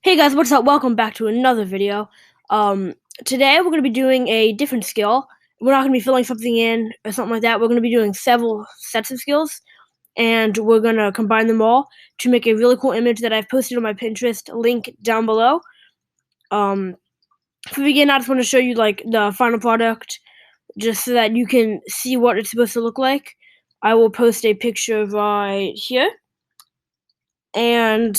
Hey guys, what's up? Welcome back to another video. Today we're going to be doing a different skill. We're not going to be filling something in or something like that. We're going to be doing several sets of skills, and we're going to combine them all to make a really cool image that I've posted on my Pinterest, link down below. To begin, I just want to show you like the final product, just so that you can see what it's supposed to look like. I will post a picture right here, and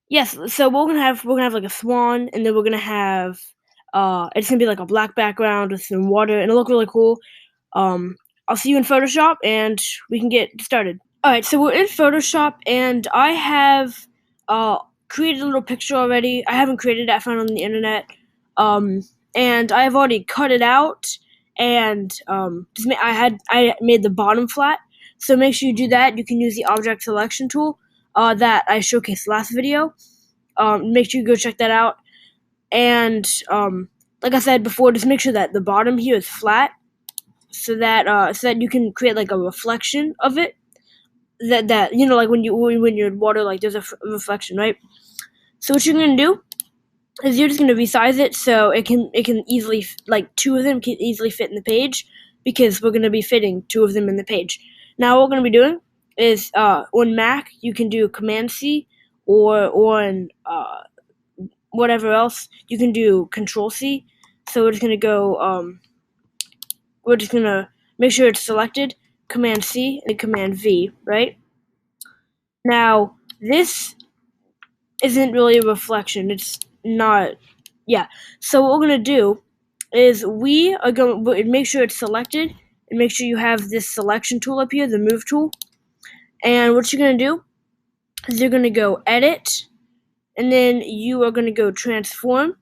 yes, so we're gonna have like a swan, and then we're gonna have it's gonna be like a black background with some water, and it'll look really cool. I'll see you in Photoshop, and we can get started. All right, so we're in Photoshop, and I have created a little picture already. I haven't created it. I found it on the internet, and I have already cut it out, and I made the bottom flat. So make sure you do that. You can use the object selection tool that I showcased last video. Make sure you go check that out. And like I said before, just make sure that the bottom here is flat, so that you can create like a reflection of it. That you know, like when you're in water, like there's a reflection, right? So what you're gonna do is you're just gonna resize it so it can easily, like two of them can easily fit in the page, because we're gonna be fitting two of them in the page. Now what we're gonna be doing is on Mac you can do Command C, or on whatever else you can do Control C. So we're just gonna make sure it's selected, Command C and Command V, right? Now this isn't really a reflection. It's not. Yeah. So what we're gonna do is we are going to make sure it's selected, and make sure you have this selection tool up here, the move tool. And what you're gonna do is you're gonna go edit, and then you are gonna go transform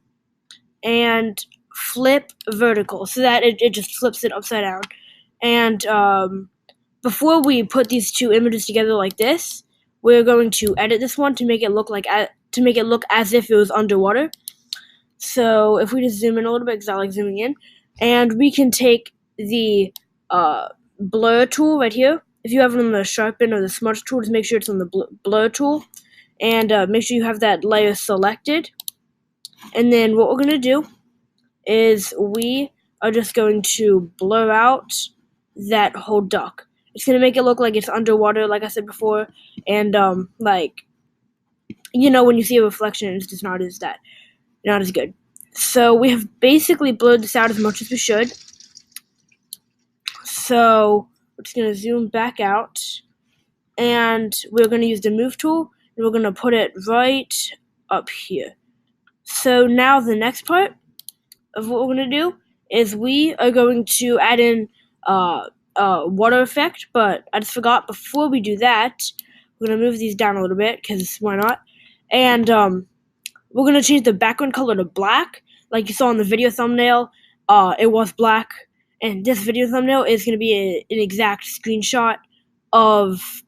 and flip vertical, so that it just flips it upside down. And before we put these two images together like this, we're going to edit this one to make it look as if it was underwater. So if we just zoom in a little bit, because I like zooming in, and we can take the blur tool right here. If you have it on the sharpen or the smudge tool, just make sure it's on the blur tool, and make sure you have that layer selected. And then what we're going to do is we are just going to blur out that whole duck. It's going to make it look like it's underwater, like I said before, and like, you know, when you see a reflection, it's just not as good. So we have basically blurred this out as much as we should. So we're just going to zoom back out, and we're going to use the move tool, and we're going to put it right up here. So now the next part of what we're going to do is we are going to add in water effect, but I just forgot. Before we do that, we're going to move these down a little bit, because why not? And we're going to change the background color to black. Like you saw in the video thumbnail, it was black, and this video thumbnail is going to be an exact screenshot of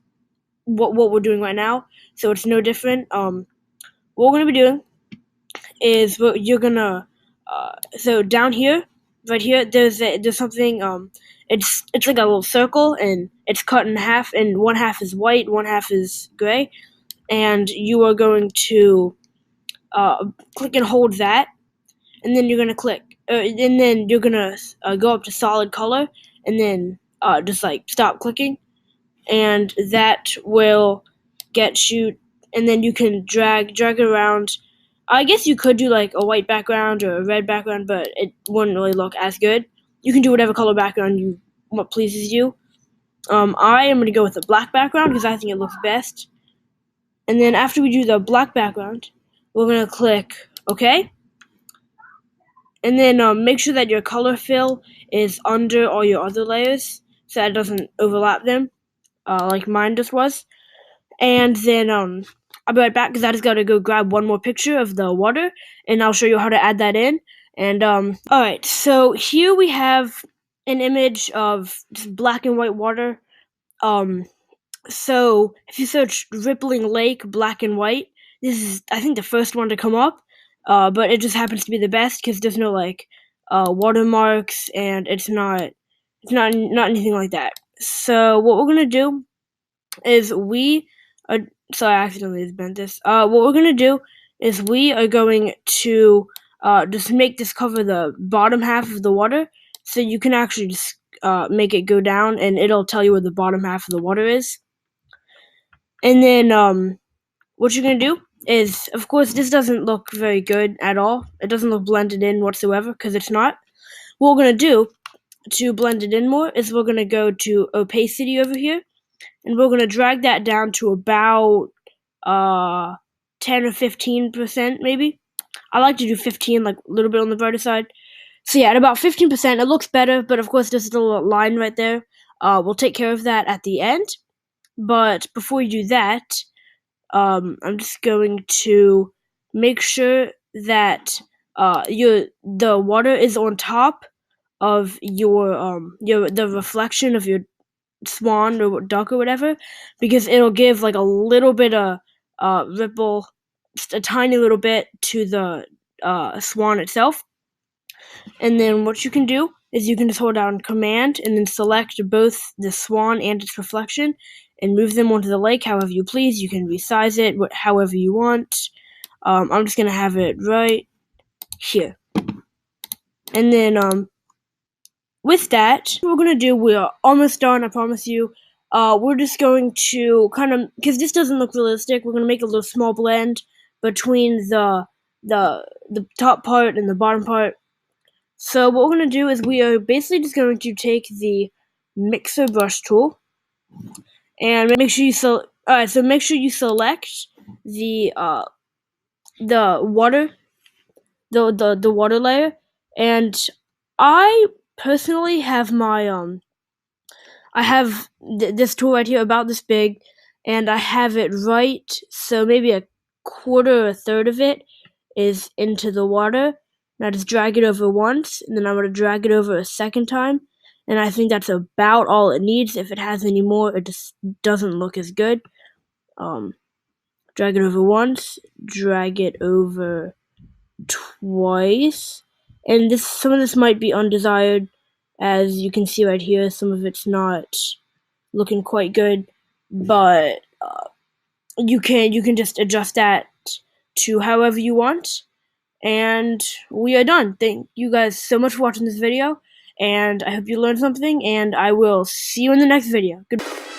what we're doing right now, so it's no different. What we're going to be doing is you're going to so down here, right here, there's something. It's like a little circle, and it's cut in half, and one half is white, one half is gray, and you are going to click and hold that, and then you're gonna and then you're gonna go up to solid color, and then just like stop clicking, and that will get you. And then you can drag it around. I guess you could do like a white background or a red background, but it wouldn't really look as good. You can do whatever color background what pleases you. I am going to go with the black background, because I think it looks best. And then after we do the black background, we're going to click OK. And then make sure that your color fill is under all your other layers, so that it doesn't overlap them, like mine just was. And then I'll be right back, because I just gotta go grab one more picture of the water, and I'll show you how to add that in. And alright, so here we have an image of just black and white water. So if you search rippling lake black and white, this is, I think, the first one to come up. But it just happens to be the best, because there's no like watermarks, and it's not anything like that. So what we're gonna do is we Sorry, I accidentally bent this. What we're gonna do is we are going to just make this cover the bottom half of the water, so you can actually just make it go down, and it'll tell you where the bottom half of the water is. And then what you're gonna do is, of course, this doesn't look very good at all. It doesn't look blended in whatsoever because it's not. What we're gonna do to blend it in more is we're gonna go to opacity over here, and we're gonna drag that down to about 10 or 15% maybe. I like to do 15, like a little bit on the brighter side. So yeah, at about 15%, it looks better, but of course there's still a line right there. We'll take care of that at the end. But before you do that, I'm just going to make sure that the water is on top of your the reflection of your swan or duck or whatever, because it'll give like a little bit of ripple, just a tiny little bit to the swan itself. And then what you can do is you can just hold down Command and then select both the swan and its reflection and move them onto the lake however you please. You can resize it however you want. I'm just gonna have it right here. And then with that, what we're gonna do, we're almost done, I promise you. We're just going to kind of, because this doesn't look realistic, we're gonna make a little small blend between the top part and the bottom part. So what we're gonna do is we are basically just going to take the mixer brush tool and make sure you make sure you select the water, the water layer, and I personally have my I have this tool right here about this big, and I have it right, so maybe a quarter or a third of it is into the water. And I just drag it over once, and then I'm going to drag it over a second time, and I think that's about all it needs. If it has any more, it just doesn't look as good. Drag it over once, drag it over twice, and some of this might be undesired, as you can see right here. Some of it's not looking quite good, but you can just adjust that to however you want. And we are done. Thank you guys so much for watching this video, and I hope you learned something, and I will see you in the next video. Goodbye.